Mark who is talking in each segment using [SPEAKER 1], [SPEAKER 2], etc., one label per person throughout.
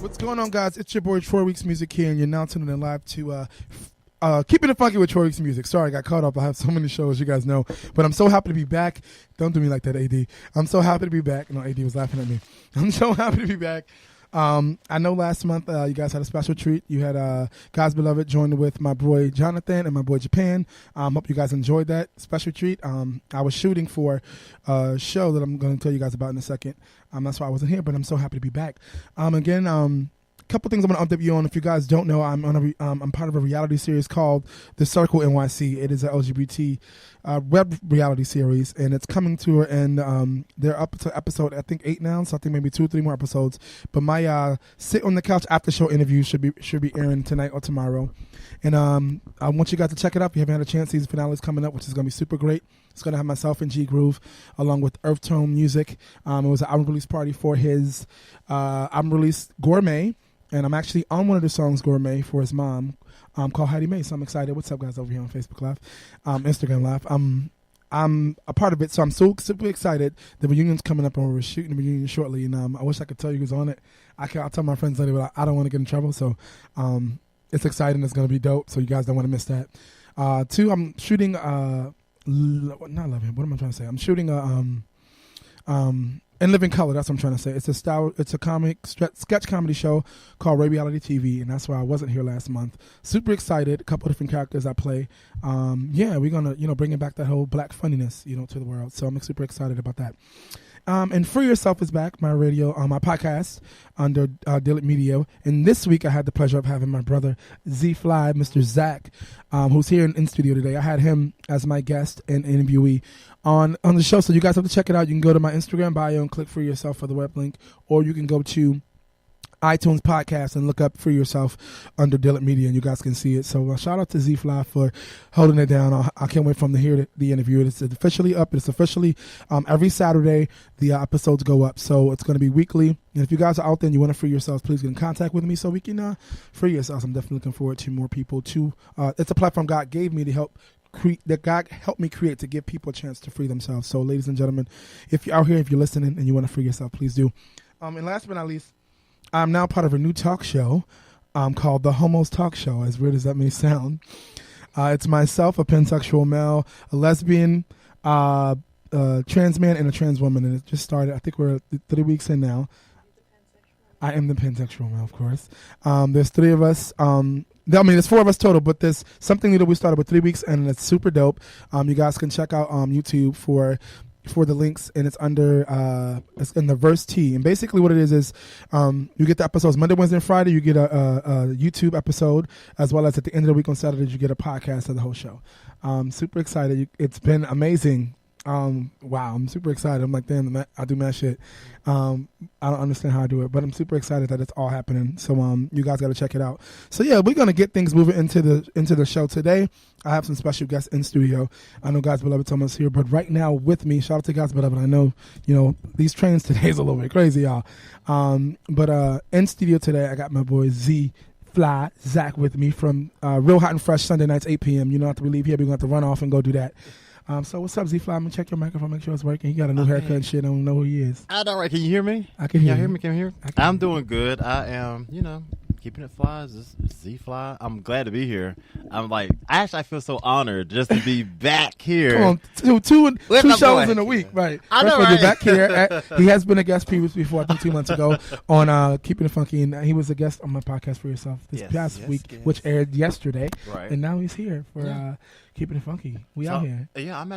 [SPEAKER 1] What's going on, guys? It's your boy Troy Weeks Music here, and you're now tuning in live to Keeping It Funky with Troy Weeks Music. Sorry, I got caught up. I have so many shows, you guys know. But I'm so happy to be back. Don't do me like that, AD. I'm so happy to be back. No, AD was laughing at me. I'm so happy to be back. I know last month you guys had a special treat. You had God's Beloved joined with my boy Jonathan and my boy Japan. Hope you guys enjoyed that special treat. I was shooting for a show that I'm going to tell you guys about in a second. That's why I wasn't here, but I'm so happy to be back. Again, couple things I'm going to update you on. If you guys don't know, I'm on I'm part of a reality series called The Circle NYC. It is an LGBT web reality series, and it's coming to an end. They're up to episode, I think, 8 now, so I think maybe 2 or 3 more episodes. But my Sit on the Couch after show interview should be airing tonight or tomorrow. And I want you guys to check it out if you haven't had a chance. Season finale is coming up, which is going to be super great. It's going to have myself and G Groove along with Earth Tone Music. It was an album release party for his album release Gourmet. And I'm actually on one of the songs, Gourmet, for his mom, called Heidi Mae. So I'm excited. What's up, guys, over here on Facebook Live, Instagram Live. I'm a part of it, so I'm so super excited. The reunion's coming up, and we're shooting the reunion shortly. And I wish I could tell you who's on it. I'll tell my friends later, but I don't want to get in trouble. So it's exciting. It's going to be dope, so you guys don't want to miss that. 2, I'm shooting, not 11, what am I trying to say? I'm shooting In Living Color, that's what I'm trying to say. It's a comic sketch comedy show called Ray Reality TV, and that's why I wasn't here last month. Super excited. A couple of different characters I play. We're gonna bringing back that whole black funniness to the world. So I'm super excited about that. And Free Yourself is back, my my podcast under Dillard Media. And this week I had the pleasure of having my brother Z-Fly, Mr. Zach, who's here in studio today. I had him as my guest and interviewee on the show. So you guys have to check it out. You can go to my Instagram bio and click Free Yourself for the web link, or you can go to iTunes podcast and look up Free Yourself under Dillard Media, and you guys can see it. So shout out to Z-Fly for holding it down. I can't wait for him to hear the interview. It's officially up. It's officially every Saturday the episodes go up, so it's going to be weekly. And if you guys are out there and you want to free yourselves, please get in contact with me so we can free yourselves. I'm definitely looking forward to more people to it's a platform God gave me to help that God helped me create to give people a chance to free themselves. So ladies and gentlemen, if you're out here, if you're listening and you want to free yourself, please do. And last but not least, I'm now part of a new talk show called The Homos Talk Show, as weird as that may sound. It's myself, a pansexual male, a lesbian, trans man, and a trans woman. And it just started, I think we're 3 weeks in now. I am the pansexual male, of course. There's 3 of us. There's 4 of us total, but there's something new that we started with 3 weeks, and it's super dope. You guys can check out YouTube for the links, and it's under it's in the Verse T. And basically what it is you get the episodes Monday, Wednesday, and Friday. You get a YouTube episode, as well as at the end of the week on Saturdays you get a podcast of the whole show. Super excited. It's been amazing. Wow, I'm super excited. I'm like, damn, I do mad shit. I don't understand how I do it, but I'm super excited that it's all happening. So you guys got to check it out. So yeah, we're gonna get things moving into the show today. I have some special guests in studio. I know God's Beloved Thomas here, but right now with me, shout out to God's Beloved. I know these trains today is a little bit crazy, y'all. But in studio today, I got my boy Z-Fly Zach with me from Real Hot and Fresh Sunday nights 8 p.m. You don't have to leave here. We're gonna have to run off and go do that. So what's up, Z-Fly? I'm going to check your microphone, make sure it's working. He got a new haircut and shit. I don't know who he is.
[SPEAKER 2] All right. Can you hear me?
[SPEAKER 1] I can hear you.
[SPEAKER 2] Can you hear me? I'm doing good. I am, keeping it fly. Z-Fly. I'm glad to be here. I feel so honored just to be back here.
[SPEAKER 1] Come on, two shows in a week, right?
[SPEAKER 2] I know, right?
[SPEAKER 1] Back here. He has been a guest previously before, I think 2 months ago, on Keeping It Funky, and he was a guest on my podcast For Yourself this past week, which aired yesterday, right? And now he's here for Keeping It Funky. Out here.
[SPEAKER 2] Yeah, I'm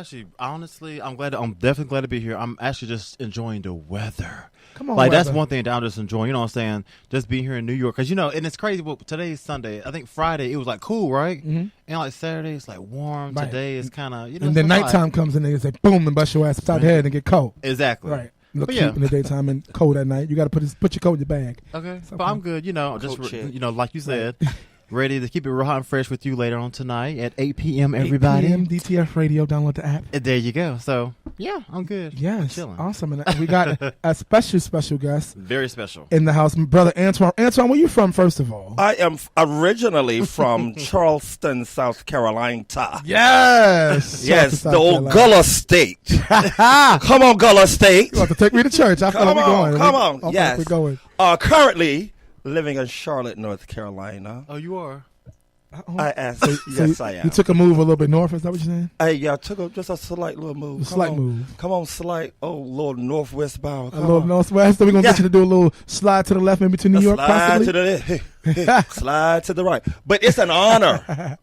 [SPEAKER 2] definitely glad to be here. I'm actually just enjoying the weather.
[SPEAKER 1] Come on,
[SPEAKER 2] that's one thing that I'm just enjoying. You know what I'm saying? Just being here in New York, because and it's crazy. Well, today's Sunday. I think Friday it was cool, right? Mm-hmm. And Saturday it's warm. Right. Today it's kind of
[SPEAKER 1] And then nighttime comes and it's boom and bust your ass upside the head and get cold.
[SPEAKER 2] Exactly.
[SPEAKER 1] Right. Look cute in the daytime and cold at night. You got to put your coat in your bag.
[SPEAKER 2] Okay, but I'm good. Just like you said. Ready to keep it real hot and fresh with you later on tonight at 8 p.m. everybody.
[SPEAKER 1] 8 p.m. DTF Radio. Download the app.
[SPEAKER 2] There you go. So, yeah, I'm good.
[SPEAKER 1] Yes,
[SPEAKER 2] chilling.
[SPEAKER 1] Awesome. And we got a special guest.
[SPEAKER 2] Very special.
[SPEAKER 1] In the house, brother Antoine. Antoine, where you from, first of all?
[SPEAKER 3] I am originally from Charleston, South Carolina.
[SPEAKER 1] Yes.
[SPEAKER 3] Yes, the old Gullah State. Come on, Gullah State.
[SPEAKER 1] You have to take me to church. I feel like we're going.
[SPEAKER 3] Come on. Yes.
[SPEAKER 1] We're going.
[SPEAKER 3] Currently living in Charlotte, North Carolina.
[SPEAKER 2] Oh, you are?
[SPEAKER 3] I asked. Yes, I am.
[SPEAKER 1] You took a move a little bit north. Is that what you're saying?
[SPEAKER 3] Yeah, I took just a slight little move.
[SPEAKER 1] A slight move.
[SPEAKER 3] Come on, slight. Oh, little northwest bound.
[SPEAKER 1] A little northwest. So we're going to get you to do a little slide to the left, maybe to New York, possibly?
[SPEAKER 3] Slide to the right. But it's an honor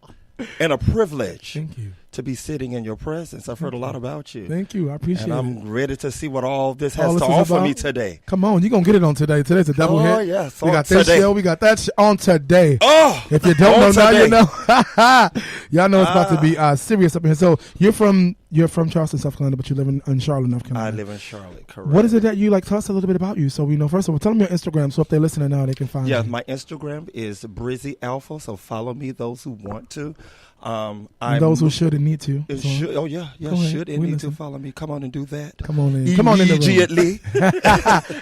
[SPEAKER 3] and a privilege.
[SPEAKER 1] Thank you.
[SPEAKER 3] To be sitting in your presence. I've heard a lot about you.
[SPEAKER 1] Thank you. I appreciate it.
[SPEAKER 3] And I'm ready to see what all this has to offer me today.
[SPEAKER 1] Come on. You're going to get it on today. Today's a double hit.
[SPEAKER 3] Oh, yes.
[SPEAKER 1] We got this show. We got that on today.
[SPEAKER 3] Oh,
[SPEAKER 1] if you don't know, now you know. Y'all know it's about to be serious up in here. So you're from Charleston, South Carolina, but you live in Charlotte, North Carolina.
[SPEAKER 3] I live in Charlotte, correct.
[SPEAKER 1] What is it that you like? Tell us a little bit about you so we know. First of all, tell them your Instagram so if they're listening now, they can find you.
[SPEAKER 3] Yeah, my Instagram is Brizzy Alpha, so follow me, those who want to.
[SPEAKER 1] And those who should and need to.
[SPEAKER 3] Should and need to follow me. Come on and do that.
[SPEAKER 1] Come on in.
[SPEAKER 3] Come on in immediately.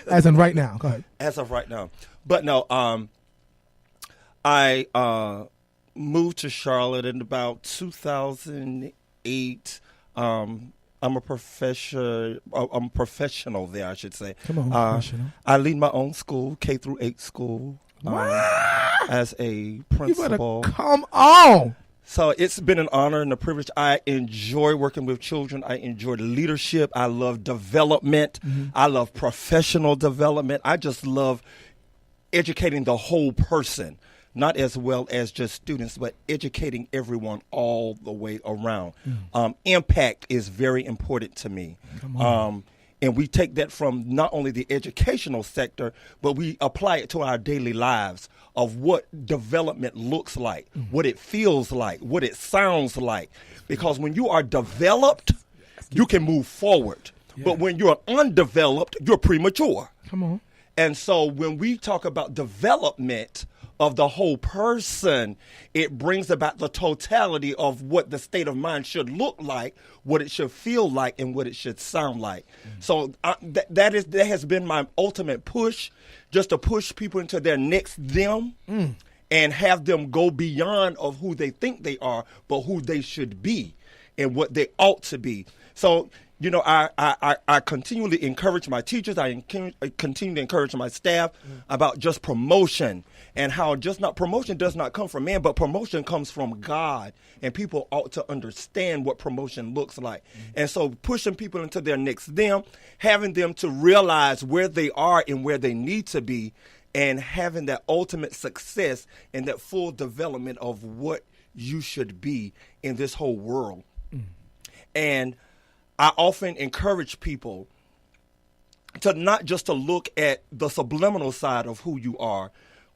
[SPEAKER 1] As in right now. Go ahead.
[SPEAKER 3] As of right now. But no, I moved to Charlotte in about 2008. I'm a professional there, I should say.
[SPEAKER 1] Come on, professional.
[SPEAKER 3] I lead my own school, K-8 school, as a principal.
[SPEAKER 1] You better come on.
[SPEAKER 3] So it's been an honor and a privilege. I enjoy working with children. I enjoy leadership. I love development. Mm-hmm. I love professional development. I just love educating the whole person, not as well as just students, but educating everyone all the way around. Impact is very important to me. And we take that from not only the educational sector, but we apply it to our daily lives of what development looks like, what it feels like, what it sounds like. Because when you are developed, you can move forward. Yeah. But when you're undeveloped, you're premature.
[SPEAKER 1] Come on.
[SPEAKER 3] And so when we talk about development of the whole person, it brings about the totality of what the state of mind should look like, what it should feel like, and what it should sound like. So that has been my ultimate push, just to push people into their next them and have them go beyond of who they think they are, but who they should be and what they ought to be. So, you know, I continually encourage my teachers. I continue to encourage my staff about just promotion and how promotion does not come from man, but promotion comes from God. And people ought to understand what promotion looks like. And so pushing people into their next them, having them to realize where they are and where they need to be, and having that ultimate success and that full development of what you should be in this whole world. And I often encourage people to not just to look at the subliminal side of who you are,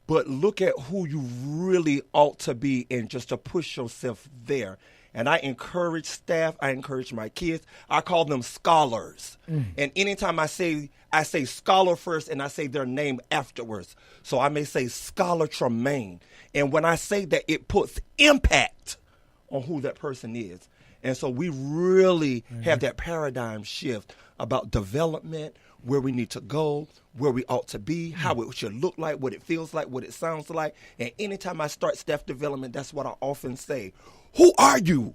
[SPEAKER 3] but look at who you really ought to be and just to push yourself there. And I encourage staff, I encourage my kids. I call them scholars. And anytime I say scholar first and I say their name afterwards. So I may say Scholar Tremaine. And when I say that, it puts impact on who that person is. And so we really have that paradigm shift about development, where we need to go, where we ought to be, how it should look like, what it feels like, what it sounds like. And anytime I start staff development, that's what I often say. Who are you?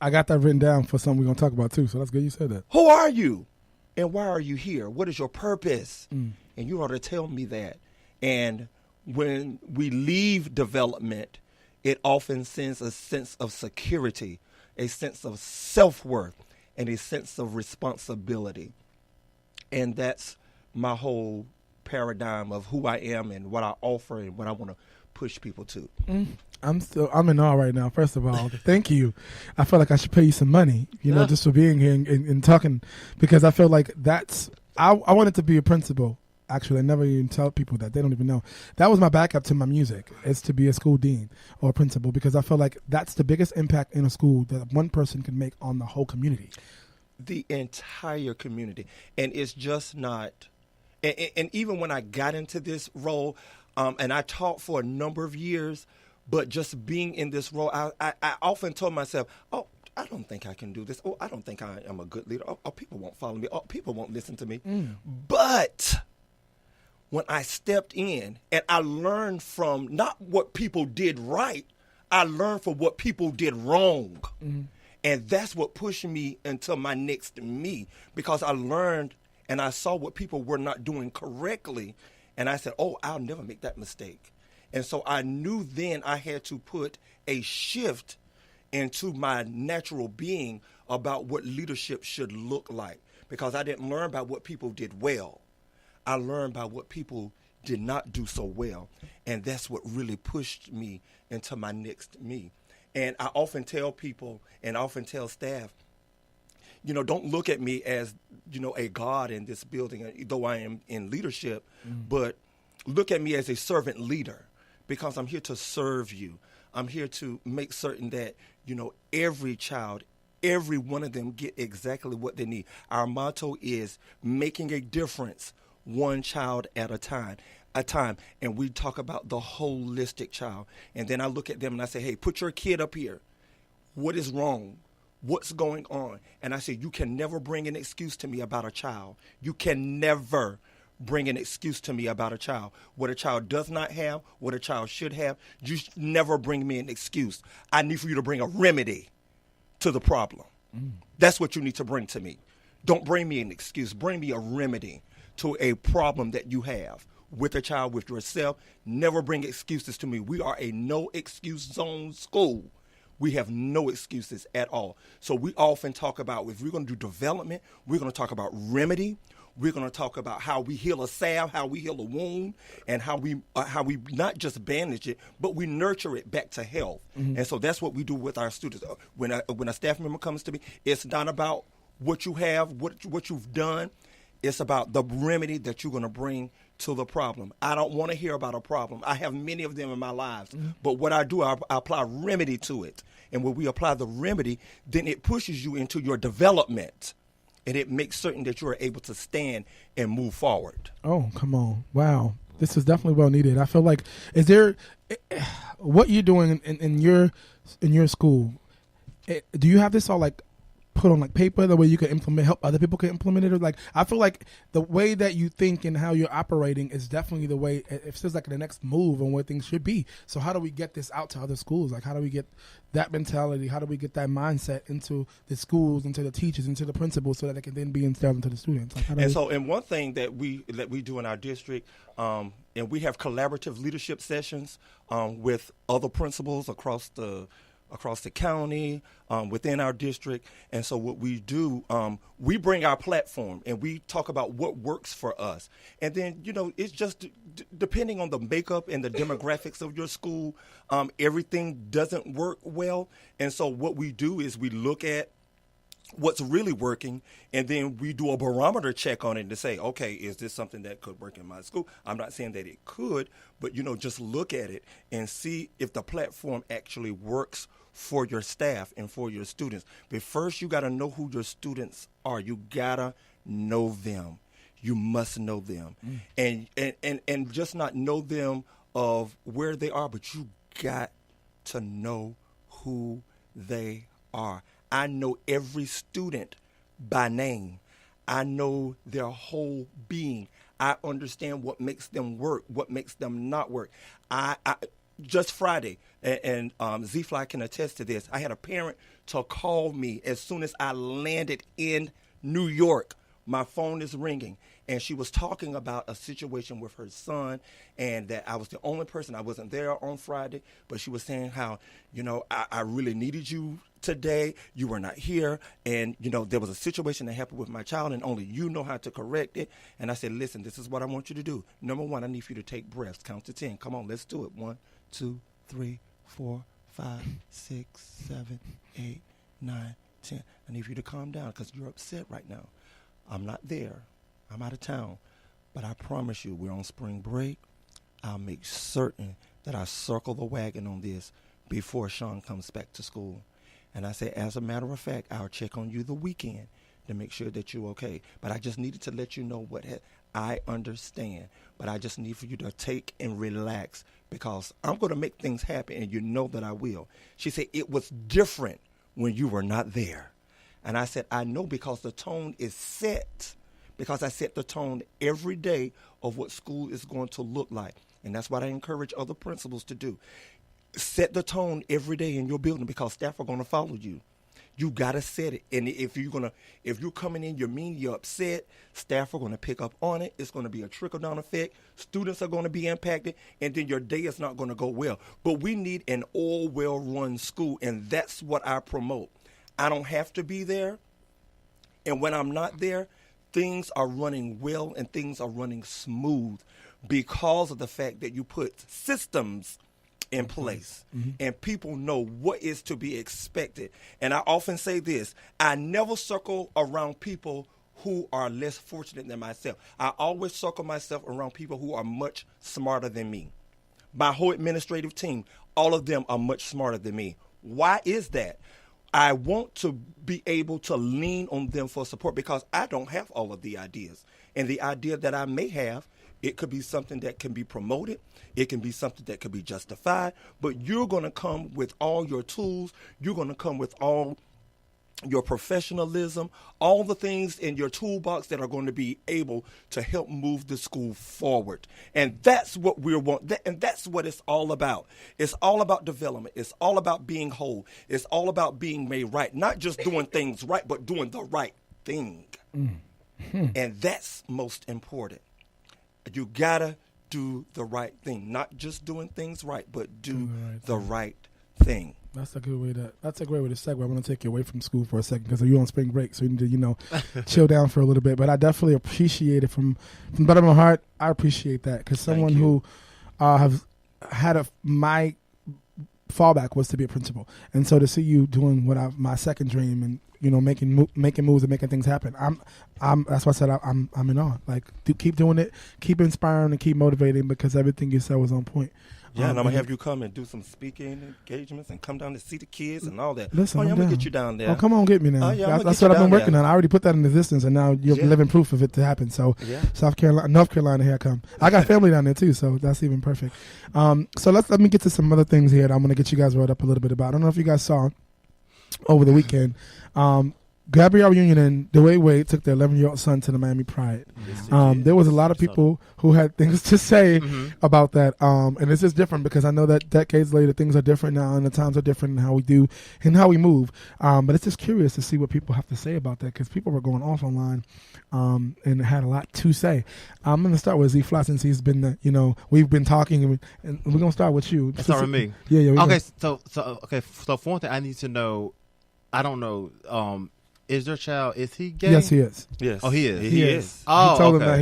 [SPEAKER 1] I got that written down for something we're going to talk about, too. So that's good you said that.
[SPEAKER 3] Who are you? And why are you here? What is your purpose? And you ought to tell me that. And when we leave development, it often sends a sense of security, a sense of self-worth, and a sense of responsibility. And that's my whole paradigm of who I am and what I offer and what I want to push people to.
[SPEAKER 1] I'm in awe right now. First of all, thank you. I feel like I should pay you some money, you know, just for being here and talking, because I feel like I wanted to be a principal. Actually, I never even tell people that. They don't even know. That was my backup to my music, is to be a school dean or a principal, because I feel like that's the biggest impact in a school that one person can make on the whole community.
[SPEAKER 3] The entire community. And it's just not, and even when I got into this role, and I taught for a number of years, but just being in this role, I often told myself, oh, I don't think I can do this. Oh, I don't think I am a good leader. Oh, people won't follow me. Oh, people won't listen to me. But when I stepped in and I learned from not what people did right, I learned from what people did wrong. And that's what pushed me into my next me, because I learned and I saw what people were not doing correctly. And I said, oh, I'll never make that mistake. And so I knew then I had to put a shift into my natural being about what leadership should look like, because I didn't learn about what people did well. I learned about what people did not do so well. And that's what really pushed me into my next me. And I often tell people and often tell staff, don't look at me as, a God in this building, though I am in leadership, but look at me as a servant leader, because I'm here to serve you. I'm here to make certain that, every child, every one of them get exactly what they need. Our motto is making a difference one child at a time. And we talk about the holistic child. And then I look at them and I say, hey, put your kid up here. What is wrong? What's going on? And I say, you can never bring an excuse to me about a child. You can never bring an excuse to me about a child. What a child does not have, what a child should have, you never bring me an excuse. I need for you to bring a remedy to the problem. That's what you need to bring to me. Don't bring me an excuse. Bring me a remedy to a problem that you have with a child, with yourself. Never bring excuses to me. We are a no excuse zone school. We have no excuses at all. So we often talk about, if we're going to do development, we're going to talk about remedy. We're going to talk about how we heal a salve, how we heal a wound, and how we not just bandage it, but we nurture it back to health. And so that's what we do with our students. When a staff member comes to me, it's not about what you have, what you've done. It's about the remedy that you're going to bring to the problem. I don't want to hear about a problem. I have many of them in my lives. But what I do, I apply remedy to it. And when we apply the remedy, then it pushes you into your development. And it makes certain that you are able to stand and move forward.
[SPEAKER 1] Oh, come on. Wow. This is definitely well needed. I feel like, is there, what you're doing in your school, do you have this all like put on like paper, the way you can implement, help other people can implement it? Or like, I feel like the way that you think and how you're operating is definitely the way, it feels like the next move on where things should be. So how do we get this out to other schools? Like, how do we get that mentality? How do we get that mindset into the schools, into the teachers, into the principals, so that it can then be instilled into the students? Like,
[SPEAKER 3] and one thing that we do in our district, and we have collaborative leadership sessions with other principals across the county, within our district. And so what we do, we bring our platform and we talk about what works for us. And then, it's just depending on the makeup and the demographics of your school, everything doesn't work well. And so what we do is we look at what's really working, and then we do a barometer check on it to say, okay, is this something that could work in my school? I'm not saying that it could, but, just look at it and see if the platform actually works for your staff and for your students. But first, you got to know who your students are. You got to know them. You must know them. And just not know them of where they are, but you got to know who they are. I know every student by name. I know their whole being. I understand what makes them work, what makes them not work. I just Friday, and Z-Fly can attest to this, I had a parent to call me as soon as I landed in New York. My phone is ringing, and she was talking about a situation with her son, and that I was the only person. I wasn't there on Friday, but she was saying how, I really needed you today. You were not here, and, there was a situation that happened with my child, and only you know how to correct it. And I said, listen, this is what I want you to do. Number one, I need for you to take breaths. Count to 10. Come on, let's do it. 1, 2, 3, 4, 5, 6, 7, 8, 9, 10. I need for you to calm down because you're upset right now. I'm not there. I'm out of town. But I promise you, we're on spring break. I'll make certain that I circle the wagon on this before Sean comes back to school. And I say, as a matter of fact, I'll check on you the weekend to make sure that you're okay. But I just needed to let you know I understand. But I just need for you to take and relax because I'm going to make things happen, and you know that I will. She said, it was different when you were not there. And I said, I know because the tone is set, because I set the tone every day of what school is going to look like. And that's what I encourage other principals to do. Set the tone every day in your building because staff are going to follow you. You got to set it. And if you're coming in, you're mean, you're upset, staff are going to pick up on it. It's going to be a trickle-down effect. Students are going to be impacted, and then your day is not going to go well. But we need an all well-run school, and that's what I promote. I don't have to be there, and when I'm not there, things are running well and things are running smooth because of the fact that you put systems in place and people know what is to be expected. And I often say this, I never circle around people who are less fortunate than myself. I always circle myself around people who are much smarter than me. My whole administrative team, all of them are much smarter than me. Why is that? I want to be able to lean on them for support because I don't have all of the ideas. And the idea that I may have, it could be something that can be promoted. It can be something that could be justified. But you're going to come with all your tools. You're going to come with all your professionalism, all the things in your toolbox that are going to be able to help move the school forward. And that's what we want, and that's what it's all about. It's all about development. It's all about being whole. It's all about being made right, not just doing things right, but doing the right thing. And that's most important. You gotta do the right thing, not just doing things right, but do the right thing.
[SPEAKER 1] That's a good way to. That's a great way to segue. I want to take you away from school for a second because you're on spring break, so you need to, chill down for a little bit. But I definitely appreciate it from the bottom of my heart. I appreciate that because someone who have had my fallback was to be a principal, and so to see you doing my second dream and making moves and making things happen. That's why I said I'm in awe. Like, keep doing it, keep inspiring, and keep motivating because everything you said was on point.
[SPEAKER 3] Yeah, and I'm going to have you come and do some speaking engagements and come down to see the kids and all that.
[SPEAKER 1] Listen,
[SPEAKER 3] I'm
[SPEAKER 1] down.
[SPEAKER 3] going to get you down there.
[SPEAKER 1] Oh, come on, get me now. That's what I've been working on. I already put that in existence, and now you're living proof of it to happen. So, North Carolina, here I come. I got family down there, too, so that's even perfect. So let me get to some other things here that I'm going to get you guys rolled up a little bit about. I don't know if you guys saw over the weekend. Gabrielle Union and Dwayne Wade took their 11-year-old son to the Miami Pride. There was a lot of people who had things to say about that. And it's just different because I know that decades later things are different now and the times are different in how we do and how we move. But it's just curious to see what people have to say about that because people were going off online and had a lot to say. I'm going to start with Z Fly since he's been, we've been talking and we're going to start with you.
[SPEAKER 2] Start with me.
[SPEAKER 1] Yeah.
[SPEAKER 2] Okay, so for one thing, I need to know, I don't know, is their child, is he gay?
[SPEAKER 1] Yes, he is.
[SPEAKER 3] Yes.
[SPEAKER 2] Oh, he is?
[SPEAKER 3] He is.
[SPEAKER 2] Oh,
[SPEAKER 1] he told him that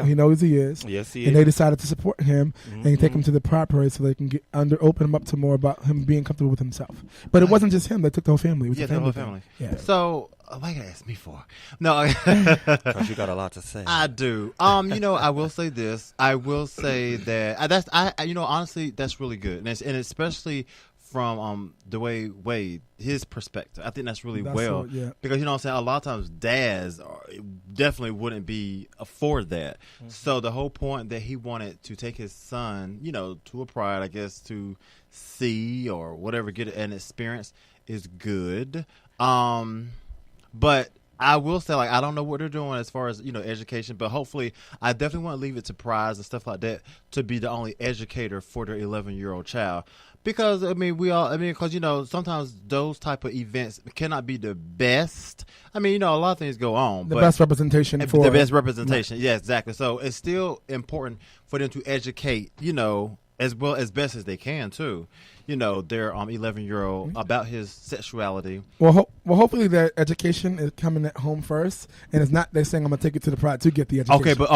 [SPEAKER 1] he knows he is.
[SPEAKER 3] Yes, he is.
[SPEAKER 1] And they decided to support him and take him to the Pride Parade so they can open him up to more about him being comfortable with himself. But it wasn't just him. They took the whole family. It was
[SPEAKER 2] the whole family.
[SPEAKER 1] Yeah.
[SPEAKER 2] So, why you gotta ask me for? No.
[SPEAKER 3] Because you got a lot to say.
[SPEAKER 2] I do. I will say this. I will say that honestly, that's really good. And especially from Dwayne Wade, his perspective. I think that's really because a lot of times dads definitely wouldn't be afford that. So the whole point that he wanted to take his son, to a Pride, I guess, to see or whatever, get an experience is good. But I will say, I don't know what they're doing as far as, education, but hopefully I definitely want to leave it to Prize and stuff like that to be the only educator for their 11-year-old child. Because, because, sometimes those type of events cannot be the best. A lot of things go on.
[SPEAKER 1] The best representation for
[SPEAKER 2] the best representation. Yeah, exactly. So it's still important for them to educate, as well as best as they can too, their 11-year-old about his sexuality.
[SPEAKER 1] Well, hopefully their education is coming at home first, and it's not they're saying I'm gonna take it to the Pride to get the education.
[SPEAKER 2] Okay, but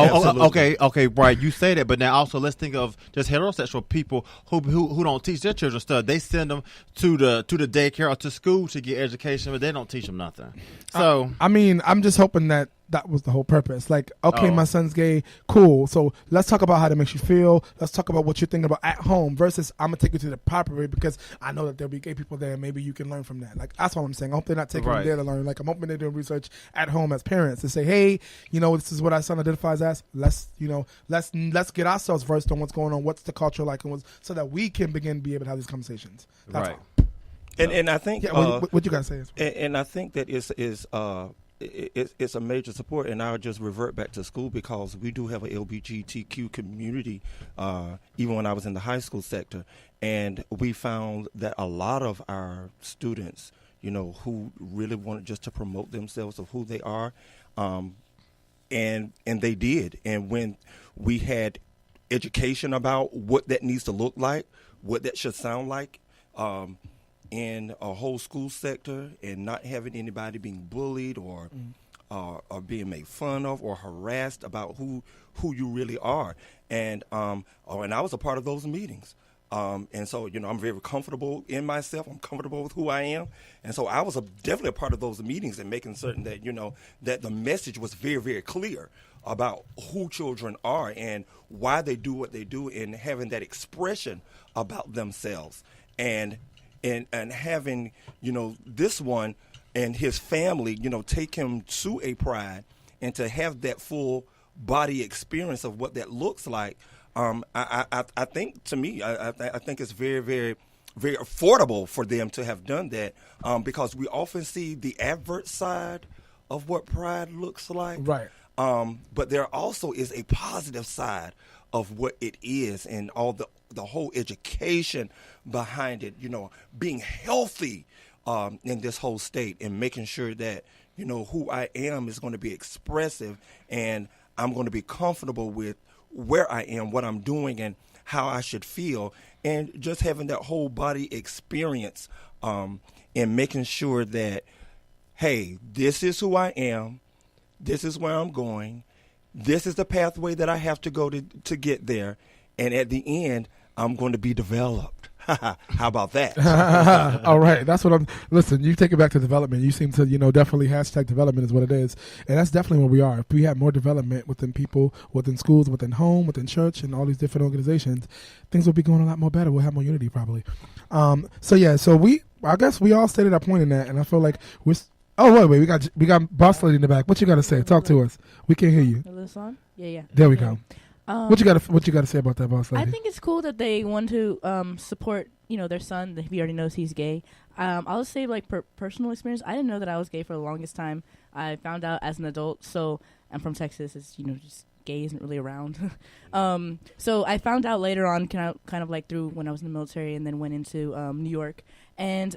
[SPEAKER 2] okay, right. You say that, but now also let's think of just heterosexual people who don't teach their children stuff. They send them to the daycare or to school to get education, but they don't teach them nothing. So
[SPEAKER 1] I'm just hoping that was the whole purpose. My son's gay, cool. So let's talk about how that makes you feel. Let's talk about what you're thinking about at home versus I'm going to take you to the Pride Parade because I know that there'll be gay people there and maybe you can learn from that. That's what I'm saying. I hope they're not taking them there to learn. I'm hoping they're doing research at home as parents to say, hey, this is what our son identifies as. Let's get ourselves versed on what's going on, what's the culture like, and so that we can begin to be able to have these conversations. That's all.
[SPEAKER 3] And I think
[SPEAKER 1] what you got to say
[SPEAKER 3] and I think that it's a major support, and I'll just revert back to school because we do have a LGBTQ community, even when I was in the high school sector, and we found that a lot of our students, who really wanted just to promote themselves of who they are, and they did. And when we had education about what that needs to look like, what that should sound like, in a whole school sector, and not having anybody being bullied or being made fun of or harassed about who you really are. And and I was a part of those meetings. And so, I'm very comfortable in myself. I'm comfortable with who I am. And so I was definitely a part of those meetings and making certain that, that the message was very, very clear about who children are and why they do what they do, and having that expression about themselves. And having, this one and his family, take him to a Pride, and to have that full body experience of what that looks like. I think, to me, I think it's very, very, very affordable for them to have done that, because we often see the adverse side of what Pride looks like.
[SPEAKER 1] Right.
[SPEAKER 3] But there also is a positive side of what it is, and all the whole education behind it, being healthy in this whole state, and making sure that, who I am is going to be expressive, and I'm going to be comfortable with where I am, what I'm doing, and how I should feel, and just having that whole body experience, and making sure that, hey, this is who I am, this is where I'm going, this is the pathway that I have to go to get there, and at the end, I'm going to be developed. How about that?
[SPEAKER 1] All right, that's what I'm. Listen, you take it back to development. You seem to, definitely hashtag development is what it is, and that's definitely where we are. If we have more development within people, within schools, within home, within church, and all these different organizations, things will be going a lot more better. We'll have more unity probably. So I guess we all stated our point in that, and I feel like we're. Oh wait, we got Boss Lady in the back. What you got to say? Talk to us. We can't hear you.
[SPEAKER 4] This on? Yeah.
[SPEAKER 1] There we go. What you got to say about that, Boss Lady?
[SPEAKER 4] I think it's cool that they want to support, their son. That he already knows he's gay. I'll just say, like, personal experience. I didn't know that I was gay for the longest time. I found out as an adult. So I'm from Texas. It's just gay isn't really around. So I found out later on, kind of like through when I was in the military, and then went into New York. And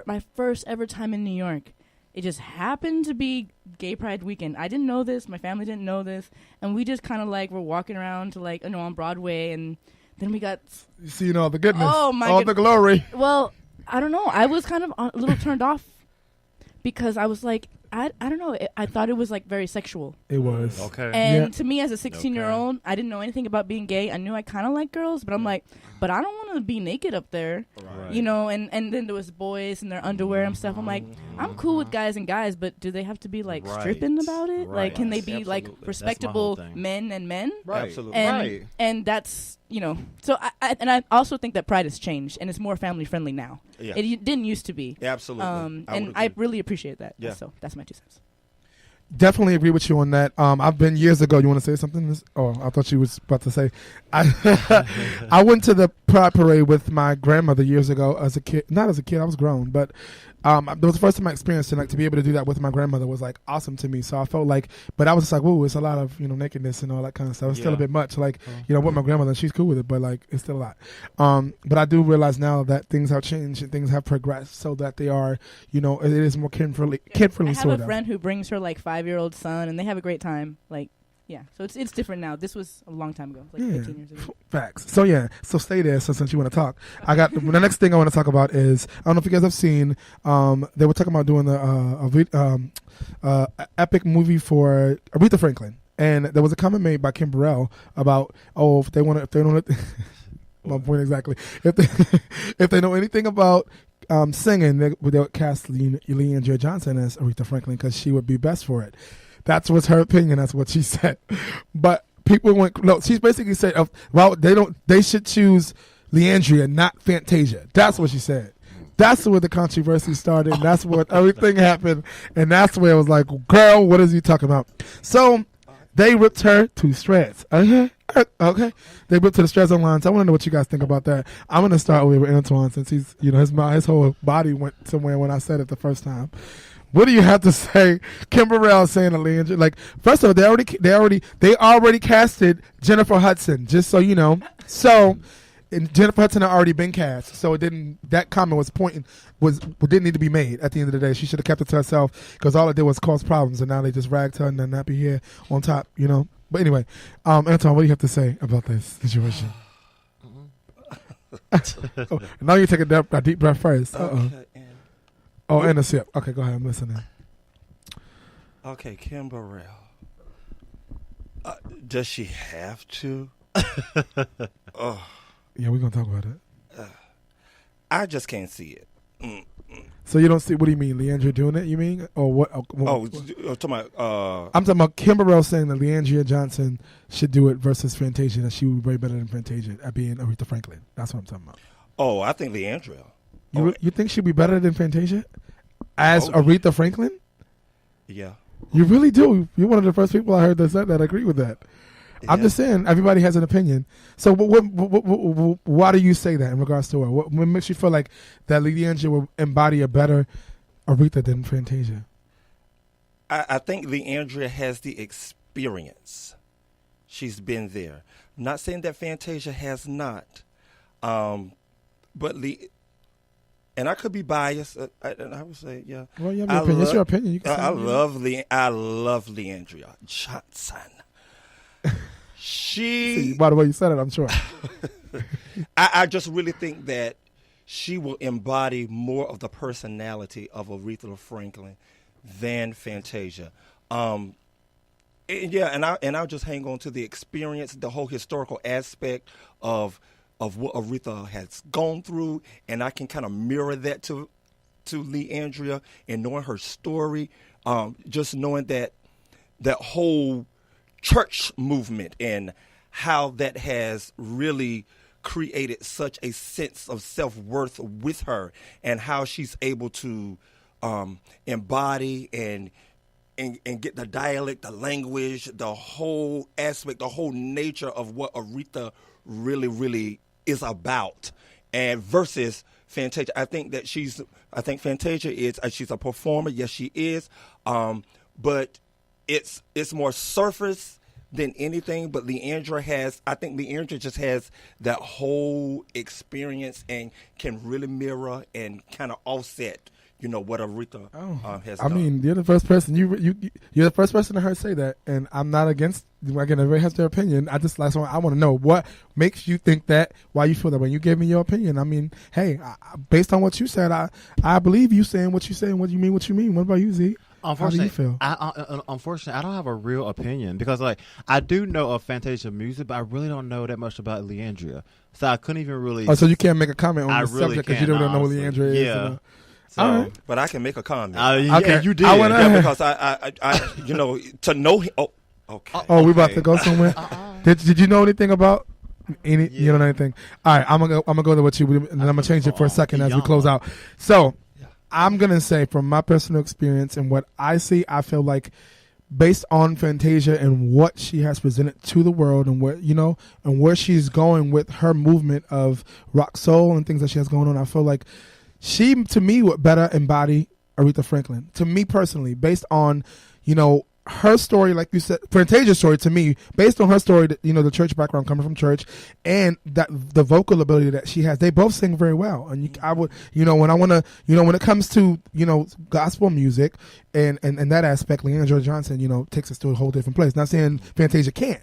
[SPEAKER 4] my first ever time in New York, it just happened to be Gay Pride weekend. I didn't know this. My family didn't know this. And we just kind of were walking around to on Broadway. And then we got...
[SPEAKER 1] You see all the goodness.
[SPEAKER 4] Oh, my
[SPEAKER 1] all the glory.
[SPEAKER 4] Well, I don't know. I was kind of a little turned off because I was like, I don't know. I thought it was very sexual.
[SPEAKER 1] It was.
[SPEAKER 2] Okay.
[SPEAKER 4] And to me as a 16-year-old, I didn't know anything about being gay. I knew I kind of liked girls, but I'm like, but I don't want to be naked up there.
[SPEAKER 2] Right.
[SPEAKER 4] And then there was boys in their underwear and stuff. I'm like, I'm cool with guys and guys, but do they have to be stripping about it?
[SPEAKER 2] Right.
[SPEAKER 4] Like, can they be
[SPEAKER 3] Absolutely.
[SPEAKER 4] respectable men and men?
[SPEAKER 2] Right.
[SPEAKER 3] Absolutely.
[SPEAKER 4] And that's, so I also think that Pride has changed and it's more family friendly now.
[SPEAKER 3] Yeah.
[SPEAKER 4] It didn't used to be.
[SPEAKER 3] Absolutely.
[SPEAKER 4] And I really appreciate that.
[SPEAKER 3] Yeah.
[SPEAKER 4] So that's my 2 cents.
[SPEAKER 1] Definitely agree with you on that. I've been years ago. You want to say something? Oh, I thought you was about to say. I went to the Pride Parade with my grandmother years ago as a kid. Not as a kid, I was grown, but it was the first time I experienced it. Like, to be able to do that with my grandmother was awesome to me. So I felt but I was just whoa, it's a lot of nakedness and all that kind of stuff. It's still a bit much. With my grandmother, she's cool with it, but it's still a lot. But I do realize now that things have changed and things have progressed, so that they are, it is more kid friendly.
[SPEAKER 4] I have a friend who brings her 5-year-old son, and they have a great time. Yeah, so it's different now. This was a long time ago, 15 years ago.
[SPEAKER 1] Facts. So stay there. So since you want to talk, I got the next thing I want to talk about is, I don't know if you guys have seen. They were talking about doing the epic movie for Aretha Franklin, and there was a comment made by Kim Burrell about if they don't. My point exactly. If they know anything about singing, they would cast Leandria Johnson as Aretha Franklin because she would be best for it. That was her opinion. That's what she said. But people went. No, she basically said, they should choose Leandria, not Fantasia. That's what she said. That's where the controversy started. And that's what everything happened. And that's where it was like, girl, what is he talking about? So they ripped her to shreds. Okay. They ripped to the shreds online. So I want to know what you guys think about that. I'm going to start with Antoine, since he's, his whole body went somewhere when I said it the first time. What do you have to say? Kim Burrell saying to Leandria, first of all, they already casted Jennifer Hudson, just so you know. So and Jennifer Hudson had already been cast, so it didn't. That comment didn't need to be made. At the end of the day, she should have kept it to herself because all it did was cause problems, and now they just ragged her and then not be here on top, you know. But anyway, Anton, what do you have to say about this situation? Oh, now you take a deep breath first.
[SPEAKER 3] Okay,
[SPEAKER 1] and a sip. Okay, go ahead. I'm listening.
[SPEAKER 3] Okay, Kim Burrell. Does she have to?
[SPEAKER 1] Yeah, we're gonna talk about it.
[SPEAKER 3] I just can't see it.
[SPEAKER 1] So you don't see? What do you mean, Leandria doing it? You mean, or what?
[SPEAKER 3] I'm
[SPEAKER 1] talking about Kim Burrell saying that Leandria Johnson should do it versus Fantasia, that she would be way better than Fantasia at being Aretha Franklin. That's what I'm talking about.
[SPEAKER 3] Oh, I think Leandria.
[SPEAKER 1] You think she'd be better than Fantasia as Aretha Franklin?
[SPEAKER 3] Yeah.
[SPEAKER 1] You really do. You're one of the first people I heard that said that. I agree with that. Yeah. I'm just saying, everybody has an opinion. So why do you say that in regards to her? What makes you feel like that Leandria will embody a better Aretha than Fantasia?
[SPEAKER 3] I think Leandria has the experience. She's been there. I'm not saying that Fantasia has not. But and I could be biased. I would say, yeah.
[SPEAKER 1] Well, you have your opinion. It's your opinion. You can
[SPEAKER 3] I love Leandria Johnson.
[SPEAKER 1] See, by the way you said it, I'm sure.
[SPEAKER 3] I just really think that she will embody more of the personality of Aretha Franklin than Fantasia. And I'll just hang on to the experience, the whole historical aspect of what Aretha has gone through, and I can kind of mirror that to Leandria and knowing her story, just knowing that whole church movement and how that has really created such a sense of self-worth with her, and how she's able to embody and get the dialect, the language, the whole aspect, the whole nature of what Aretha really, really is about, and versus Fantasia. I think Fantasia is she's a performer. Yes, she is, but it's more surface than anything. But I think Leandria just has that whole experience and can really mirror and kind of offset, what Aretha has done.
[SPEAKER 1] I mean, you're the first person you're the first person to heard say that, and I'm not against. Again, everybody has their opinion. I want to know what makes you think that. Why you feel that? When you gave me your opinion, I mean, hey, based on what you said, I believe you saying what you say and what you mean. What you mean? What about you, Z? How do you feel?
[SPEAKER 2] Unfortunately, I don't have a real opinion because, I do know of Fantasia music, but I really don't know that much about Leandria. So I couldn't even really.
[SPEAKER 1] Oh, so you can't make a comment on the subject because you don't know who Leandria is.
[SPEAKER 2] Yeah.
[SPEAKER 3] So,
[SPEAKER 1] right.
[SPEAKER 3] But I can make a comment.
[SPEAKER 2] Okay, you did.
[SPEAKER 3] Because I to know him. Oh, okay.
[SPEAKER 1] Oh, we about to go somewhere. Did you know anything about? You don't know anything. All right, I'm gonna go to what you, and I'm gonna change it for a second as we close out. So. I'm going to say from my personal experience and what I see, I feel like based on Fantasia and what she has presented to the world and where she's going with her movement of rock soul and things that she has going on, I feel like she, to me, would better embody Aretha Franklin. To me personally, based on, her story, like you said, Fantasia's story to me, based on her story, the church background, coming from church, and that the vocal ability that she has, they both sing very well. And I would, when it comes to, gospel music and that aspect, Leandria Johnson, takes us to a whole different place. Not saying Fantasia can't,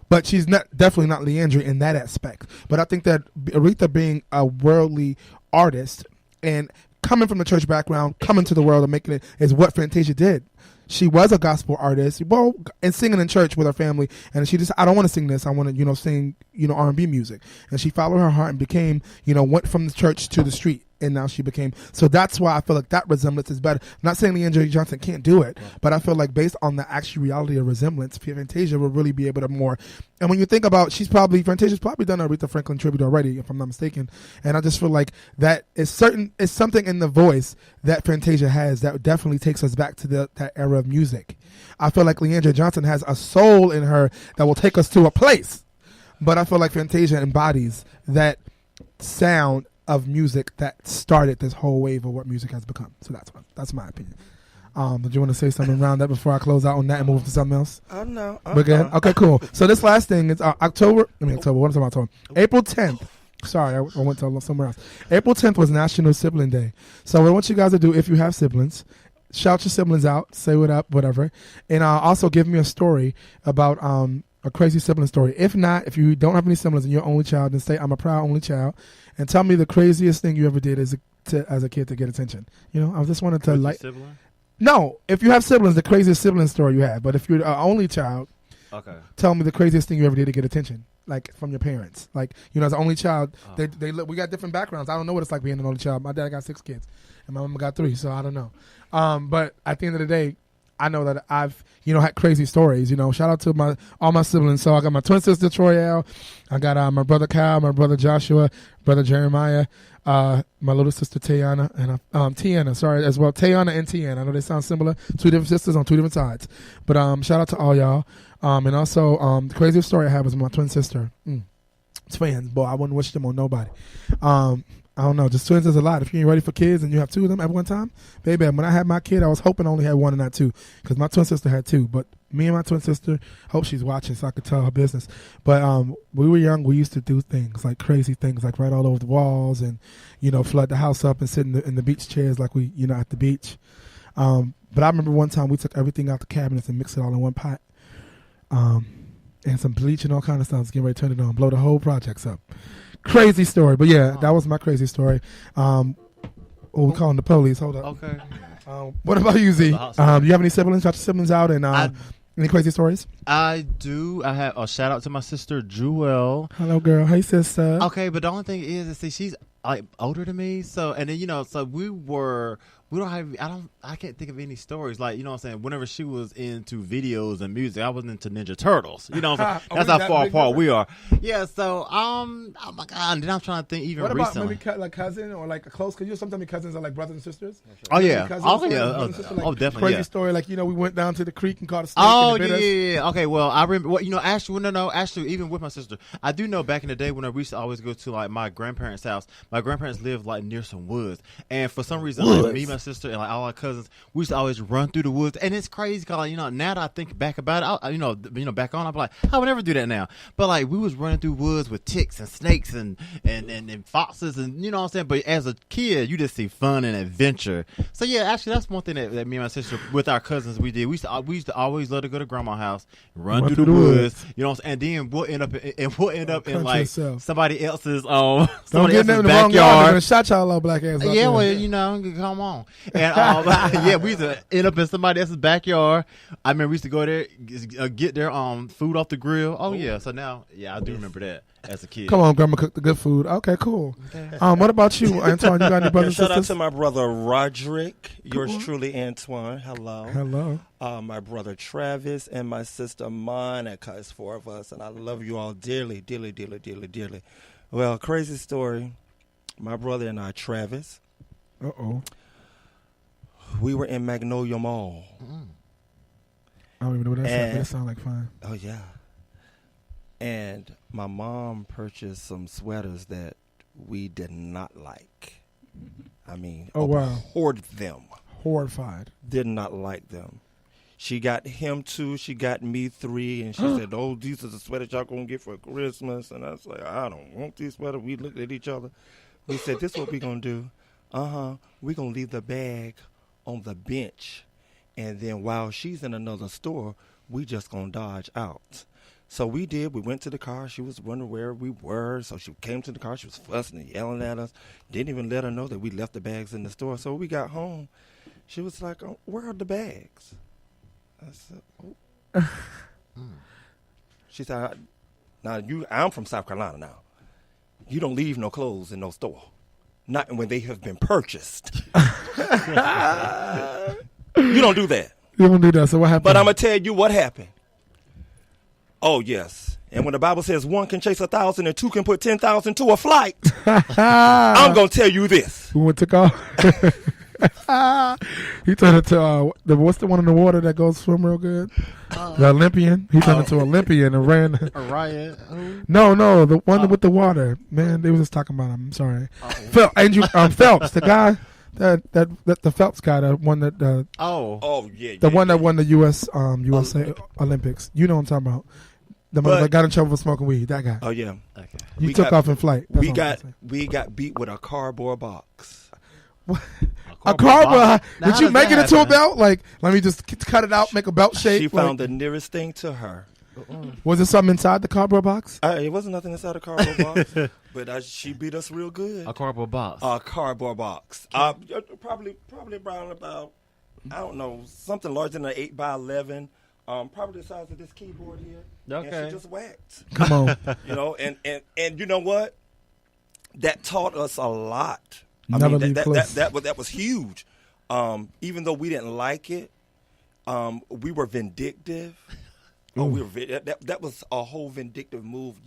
[SPEAKER 1] but she's definitely not Leandria in that aspect. But I think that Aretha being a worldly artist and coming from the church background, coming to the world and making it is what Fantasia did. She was a gospel artist, and singing in church with her family. And she just, I don't want to sing this. I want to, sing, R&B music. And she followed her heart and became, went from the church to the street. And now she became, so that's why I feel like that resemblance is better. I'm not saying Leandria Johnson can't do it, but I feel like based on the actual reality of resemblance, Fantasia will really be able to more. And when you think about, Fantasia's probably done a Aretha Franklin tribute already, if I'm not mistaken. And I just feel like that is it's something in the voice that Fantasia has that definitely takes us back to that era of music. I feel like Leandria Johnson has a soul in her that will take us to a place. But I feel like Fantasia embodies that sound of music that started this whole wave of what music has become. So that's my opinion. Did you want to say something around that before I close out on that and move to something else?
[SPEAKER 3] No.
[SPEAKER 1] We're good? Okay, cool. So this last thing is April 10th. Sorry, I went to somewhere else. April 10th was National Sibling Day. So what I want you guys to do, if you have siblings, shout your siblings out, say what up, whatever. And also give me a story about a crazy sibling story. If not, if you don't have any siblings and you're only child, then say, I'm a proud only child. And tell me the craziest thing you ever did as a kid to get attention. You know, I just wanted to like...
[SPEAKER 2] Sibling?
[SPEAKER 1] No, if you have siblings, the craziest sibling story you have. But if you're an only child,
[SPEAKER 2] okay,
[SPEAKER 1] tell me the craziest thing you ever did to get attention, like from your parents. Like, you know, as an only child, they look. We got different backgrounds. I don't know what it's like being an only child. My dad got 6 kids, and my mom got 3, so I don't know. But at the end of the day, I know that I've, you know, had crazy stories. You know, shout out to all my siblings. So I got my twin sister Troyelle, I got my brother Kyle, my brother Joshua, brother Jeremiah, my little sister Tayana, and Tiana, sorry, as well. Tayana and Tiana. I know they sound similar. 2 different sisters on 2 different sides. But shout out to all y'all. And also, the craziest story I have is my twin sister. Twins, boy, I wouldn't wish them on nobody. I don't know, just twins is a lot. If you ain't ready for kids and you have 2 of them at one time, baby, when I had my kid, I was hoping I only had 1 and not 2, because my twin sister had 2. But me and my twin sister, hope she's watching so I could tell her business. But we were young, we used to do things, like crazy things, like write all over the walls and, you know, flood the house up and sit in the beach chairs like we, you know, at the beach. But I remember one time we took everything out the cabinets and mixed it all in one pot. And some bleach and all kind of stuff. Getting ready to turn it on, blow the whole projects up. Crazy story, but yeah, that was my crazy story. We calling the police. Hold up.
[SPEAKER 2] Okay.
[SPEAKER 1] What about you, Z? You have any siblings? Shout your siblings out and any crazy stories?
[SPEAKER 2] I do. I have a shout out to my sister Jewel.
[SPEAKER 1] Hello, girl. Hey, sister.
[SPEAKER 2] Okay, but the only thing is, see, she's like older than me, so and then you know, so we don't have. I can't think of any stories, like, you know what I'm saying, whenever she was into videos and music, I was into Ninja Turtles, you know what I'm saying? That's how far apart we are. Yeah, so oh my god, and then I'm trying to think even recently. What about
[SPEAKER 1] maybe like cousin or like a close, because you know sometimes your cousins are like brothers and sisters?
[SPEAKER 2] Oh yeah.
[SPEAKER 1] Definitely. Crazy story, like, you know, we went down to the creek and caught a snake.
[SPEAKER 2] Oh yeah. Okay, well, I remember, well, you know, actually even with my sister, I do know back in the day when I used to always go to like my grandparents' house. My grandparents lived like near some woods, and for some reason, like, me, my sister, and like all our cousins, we used to always run through the woods. And it's crazy because, you know, now that I think back about it, you know, back on, I'm like, I would never do that now. But like, we was running through woods with ticks and snakes and foxes, and you know what I'm saying. But as a kid, you just see fun and adventure. So yeah, actually, that's one thing that me and my sister with our cousins we did. We used to always love to go to grandma's house, run through the woods. You know what I'm saying? And then we'll end up in like somebody else's
[SPEAKER 1] don't get them in the wrong yard. They're gonna shot y'all little black ass.
[SPEAKER 2] Yeah, well, you know, come on. And yeah, we used to end up in somebody else's backyard. I remember we used to go there, get their food off the grill. Oh yeah, so now, yeah, I do remember that as a kid.
[SPEAKER 1] Come on, grandma cooked the good food. Okay, cool. Okay. What about you, Antoine? You got any brothers and sisters?
[SPEAKER 3] Shout out to my brother Roderick. Yours truly, Antoine. Hello.
[SPEAKER 1] Hello.
[SPEAKER 3] My brother Travis and my sister Monica. It's 4 of us, and I love you all dearly, dearly, dearly, dearly, dearly. Well, crazy story. My brother and I, Travis. We were in Magnolia Mall.
[SPEAKER 1] I don't even know what that sounds like. That sounds like fun.
[SPEAKER 3] Oh, yeah. And my mom purchased some sweaters that we did not like. I mean, abhorred them.
[SPEAKER 1] Horrified.
[SPEAKER 3] Did not like them. She got him 2, she got me 3, and she said, oh, these are the sweaters y'all going to get for Christmas. And I was like, I don't want these sweaters. We looked at each other. We said, this is what we're going to do. We're going to leave the bag on the bench, and then while she's in another store, we just gonna dodge out. So we did. We went to the car. She was wondering where we were, so she came to the car. She was fussing and yelling at us. Didn't even let her know that we left the bags in the store. So we got home. She was like, oh, where are the bags? I said, oh. She said, I'm from South Carolina now. You don't leave no clothes in no store. Not when they have been purchased. You don't do that.
[SPEAKER 1] You don't do that. So what happened?
[SPEAKER 3] But I'm going to tell you what happened. Oh, yes. And when the Bible says 1 can chase 1,000 and 2 can put 10,000 to a flight, I'm going to tell you this.
[SPEAKER 1] Who took off? He turned into, what's the one in the water that goes swim real good? The Olympian. He turned into Olympian and ran.
[SPEAKER 2] Orion?
[SPEAKER 1] No, the one with the water. Man, they was just talking about him. I'm sorry. Phelps, the guy. The Phelps guy, the one that the one that won the USA Olympics. You know what I'm talking about. The mother that got in trouble for smoking weed. That guy.
[SPEAKER 3] Oh yeah.
[SPEAKER 2] Okay.
[SPEAKER 1] You took off in flight. That's
[SPEAKER 3] We got beat with a cardboard box.
[SPEAKER 1] A cardboard.
[SPEAKER 2] Now,
[SPEAKER 1] did you make it into a belt? Like, let me just cut it out, make a belt shape.
[SPEAKER 3] She found the nearest thing to her.
[SPEAKER 1] Was there something inside the cardboard box?
[SPEAKER 3] It wasn't nothing inside the cardboard box, but she beat us real good.
[SPEAKER 2] A cardboard box.
[SPEAKER 3] A cardboard box. Probably around about, I don't know, something larger than an 8x11. Probably the size of this keyboard here.
[SPEAKER 2] Okay.
[SPEAKER 3] And she just whacked.
[SPEAKER 1] Come on.
[SPEAKER 3] And you know what? That taught us a lot.
[SPEAKER 1] Never leave close.
[SPEAKER 3] That was huge. Even though we didn't like it, we were vindictive. That was a whole vindictive move,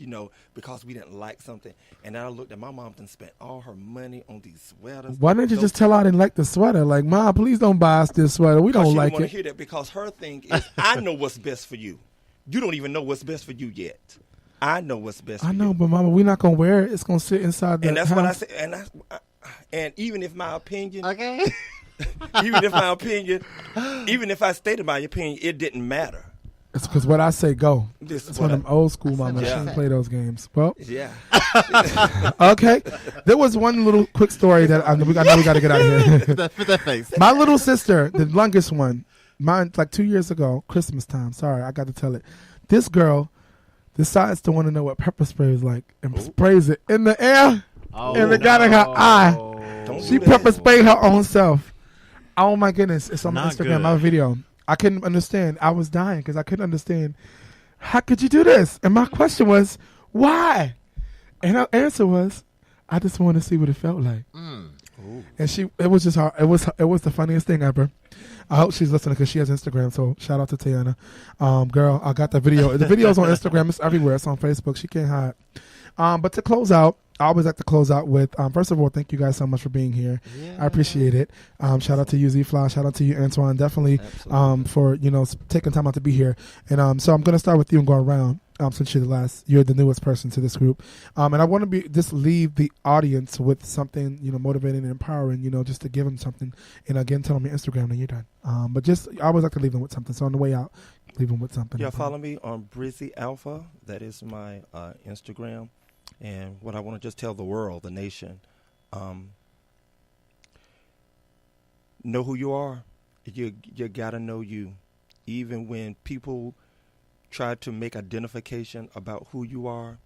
[SPEAKER 3] because we didn't like something. And then I looked at my mom and spent all her money on these sweaters.
[SPEAKER 1] Why didn't you just tell her I didn't like the sweater? Like, Mom, please don't buy us this sweater. We don't like
[SPEAKER 3] it. She didn't want
[SPEAKER 1] it.
[SPEAKER 3] to hear that because her thing is, I know what's best for you. You don't even know what's best for you yet. I know what's best for you.
[SPEAKER 1] I know, but Mama, we're not going to wear it. It's going to sit inside the
[SPEAKER 3] And that's
[SPEAKER 1] house.
[SPEAKER 3] what I said. And even if my opinion...
[SPEAKER 2] Okay.
[SPEAKER 3] even if I stated my opinion, it didn't matter.
[SPEAKER 1] It's because what I say, go. It's one of them old school mamas.
[SPEAKER 3] Yeah.
[SPEAKER 1] She didn't play those games. Well,
[SPEAKER 3] Yeah.
[SPEAKER 1] okay. There was one little quick story that I know we got to get out of here.
[SPEAKER 2] Put that face.
[SPEAKER 1] My little sister, the youngest one, mine like 2 years ago, Christmas time. Sorry, I got to tell it. This girl decides to want to know what pepper spray is like and sprays it in the air and it got in her eye.
[SPEAKER 3] Don't
[SPEAKER 1] She
[SPEAKER 3] do that.
[SPEAKER 1] pepper sprayed her own self. Oh my goodness. It's on my
[SPEAKER 2] Not
[SPEAKER 1] Instagram,
[SPEAKER 2] good.
[SPEAKER 1] my video. I couldn't understand. I was dying because I couldn't understand. How could you do this? And my question was, why? And her answer was, I just want to see what it felt like. And it was just hard. It was the funniest thing ever. I hope she's listening because she has Instagram. So shout out to Tiana. Girl, I got the video. The video's on Instagram. It's everywhere. It's on Facebook. She can't hide. But to close out, I always like to close out with, first of all, thank you guys so much for being here.
[SPEAKER 2] Yeah.
[SPEAKER 1] I appreciate it. Shout out to you, Z-Fly. Shout out to you, Antoine. Definitely for, taking time out to be here. And so I'm going to start with you and go around since you're the newest person to this group. And I want to just leave the audience with something, motivating and empowering, just to give them something. And again, tell them your Instagram and you're done. But I always like to leave them with something. So on the way out, leave them with something.
[SPEAKER 3] Yeah, follow me on Brizzy Alpha. That is my Instagram. And what I want to just tell the world, the nation, know who you are. You got to know you. Even when people try to make identification about who you are,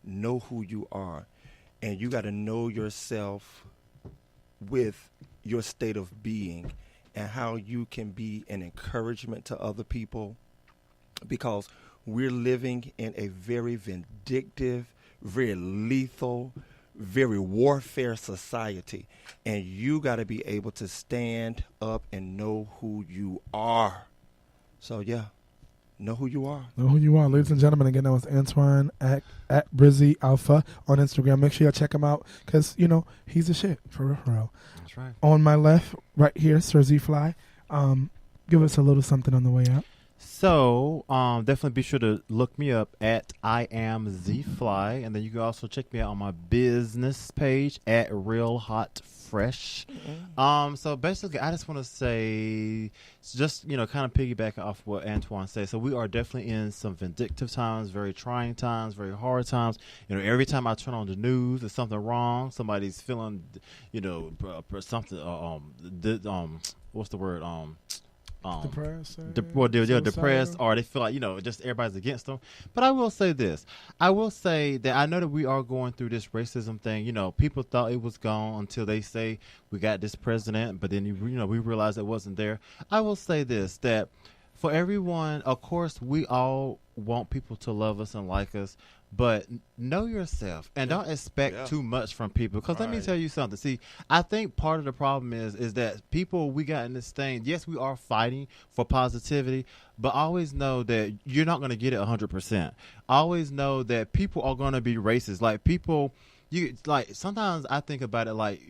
[SPEAKER 3] know who you are. And you got to know yourself with your state of being and how you can be an encouragement to other people, because we're living in a very vindictive, very lethal, very warfare society. And you got to be able to stand up and know who you are. So, yeah, know who you are.
[SPEAKER 1] Know who you are. Ladies and gentlemen, again, that was Antoine at Brizzy Alpha on Instagram. Make sure you check him out because, he's the shit, for real, for real.
[SPEAKER 2] That's right.
[SPEAKER 1] On my left, right here, Sir Z-Fly. Give us a little something on the way out.
[SPEAKER 2] So, definitely be sure to look me up at I am Z-Fly, and then you can also check me out on my business page at Real Hot Fresh. So basically, I just want to say, just kind of piggyback off what Antoine said. So we are definitely in some vindictive times, very trying times, very hard times. Every time I turn on the news, there's something wrong. Somebody's feeling, something. What's the word?
[SPEAKER 1] Depressed,
[SPEAKER 2] depressed, or they feel like just everybody's against them. But I will say this: I will say that I know that we are going through this racism thing. People thought it was gone until they say we got this president, but then we realized it wasn't there. I will say this: that for everyone, of course, we all want people to love us and like us. But know yourself and don't expect too much from people. Because let me tell you something. See, I think part of the problem is that people, we got in this thing. Yes, we are fighting for positivity, but always know that you're not going to get it 100%. Always know that people are going to be racist. Like people, sometimes I think about it like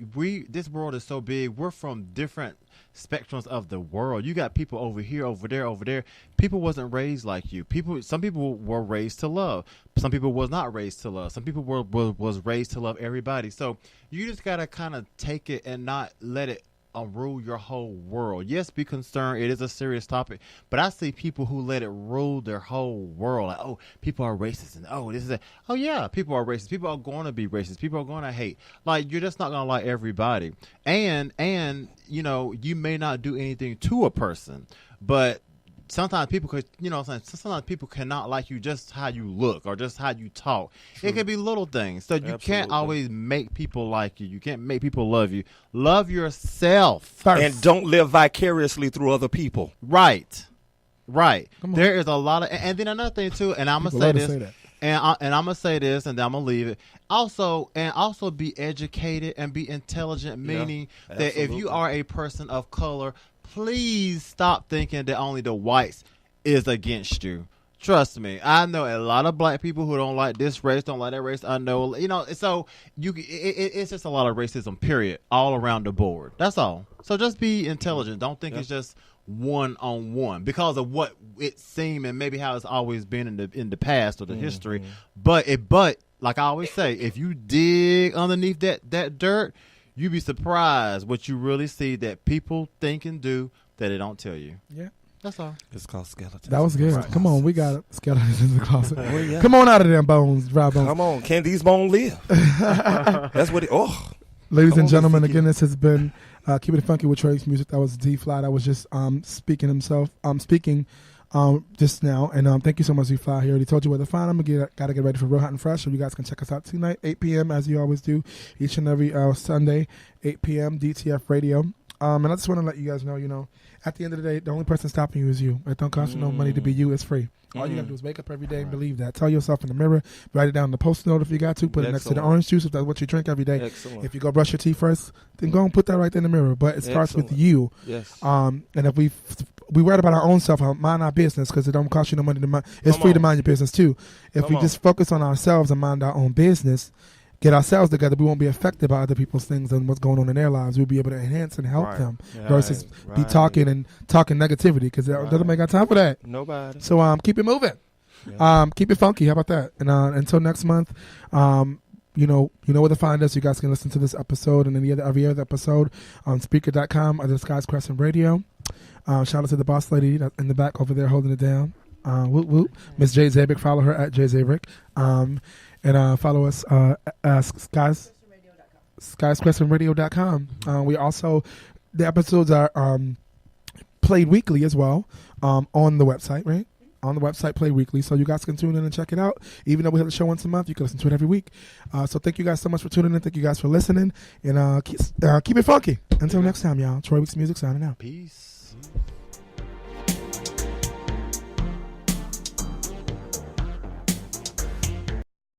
[SPEAKER 2] this world is so big. We're from different spectrums of the world. You got people over here, over there. People wasn't raised like you. Some people were raised to love. Some people was not raised to love. Some people was raised to love everybody. So you just gotta kind of take it and not let it rule your whole world. Yes, be concerned. It is a serious topic, but I see people who let it rule their whole world. Like, oh, people are racist, and oh, this is oh yeah, people are racist. People are going to be racist. People are going to hate. Like, you're just not going to like everybody. And you know, you may not do anything to a person, but sometimes people could, you know what I'm saying, sometimes people cannot like you just how you look or just how you talk. True. It could be little things. So you can't always make people like you. You can't make people love you. Love yourself first.
[SPEAKER 3] And don't live vicariously through other people.
[SPEAKER 2] Right. There is a lot of, and then another thing too, and I'm going to say this, and I'm going to say this, and then I'm going to leave it. Also be educated and be intelligent, meaning that if you are a person of color, please stop thinking that only the whites is against you. Trust me, I know a lot of black people who don't like this race, don't like that race. I know, you know, so it's just a lot of racism, period, all around the board. That's all. So just be intelligent. Don't think it's just one-on-one because of what it seemed and maybe how it's always been in the past or the history. But like I always say, if you dig underneath that dirt, you'd be surprised what you really see that people think and do that they don't tell you.
[SPEAKER 1] Yeah.
[SPEAKER 2] That's all.
[SPEAKER 3] It's called skeletons.
[SPEAKER 1] That was good. Come on, we got skeletons in the closet. Come on out of them bones, dry bones.
[SPEAKER 3] Come on, can these bones live? That's what
[SPEAKER 1] Ladies and gentlemen, again, this has been Keeping It Funky with Trey Music. That was D-Fly. That was just speaking just now. And thank you so much, D-Fly. He already told you where to find him. Got to get ready for Real Hot and Fresh. So you guys can check us out tonight, 8 p.m., as you always do, each and every Sunday, 8 p.m., DTF Radio. And I just want to let you guys know, you know, at the end of the day, the only person stopping you is you. It don't cost you no money to be you. It's free. All you got to do is wake up every day and believe that. Tell yourself in the mirror. Write it down in the Post-it note if you got to. Put it next to the orange juice if that's what you drink every day.
[SPEAKER 3] Excellent.
[SPEAKER 1] If you go brush your teeth first, then go and put that right there in the mirror. But it starts with you.
[SPEAKER 3] Yes.
[SPEAKER 1] And if we worry about our own self, mind our business, because it don't cost you no money to mind. It's free to mind your business too. If we just focus on ourselves and mind our own business, get ourselves together, we won't be affected by other people's things and what's going on in their lives. We'll be able to enhance and help them versus be talking negativity, because doesn't make our time for that.
[SPEAKER 3] Nobody.
[SPEAKER 1] So keep it moving. Yeah. Keep it funky. How about that? And until next month, you know where to find us. You guys can listen to this episode and every other episode on Spreaker.com or the Skies Crescent Radio. Shout out to the boss lady in the back over there holding it down. Whoop whoop. Miss Jay Zabick. Follow her at Jay Zabick. And follow us SkiesCrescentRadio.com. We also, the episodes are played weekly as well on the website, right? On the website, played weekly. So you guys can tune in and check it out. Even though we have the show once a month, you can listen to it every week. So thank you guys so much for tuning in. Thank you guys for listening. And keep it funky. Until next time, y'all. Troy Weeks Music signing out.
[SPEAKER 2] Peace.